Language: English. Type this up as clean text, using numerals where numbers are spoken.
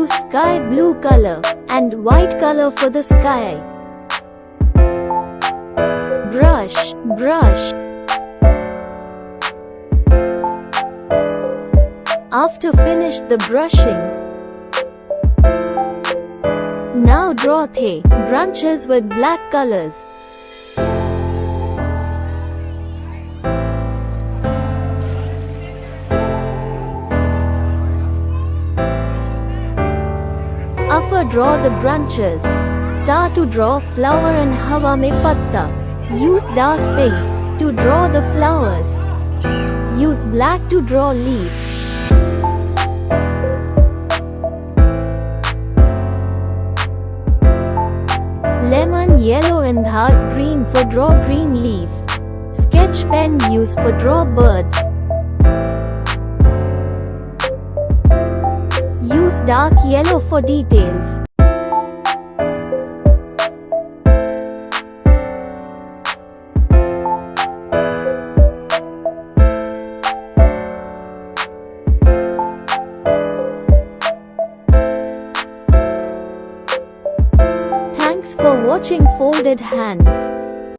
Use sky blue color and white color for the sky. Brush. After finish the brushing, now draw the branches with black colors. After draw the branches, start to draw flower and hawa mein patta. Use dark pink to draw the flowers. Use black to draw leaf. Lemon yellow and dark green for draw green leaf. Sketch pen use for draw birds. Use dark yellow for details. Thanks for watching Folded Hands.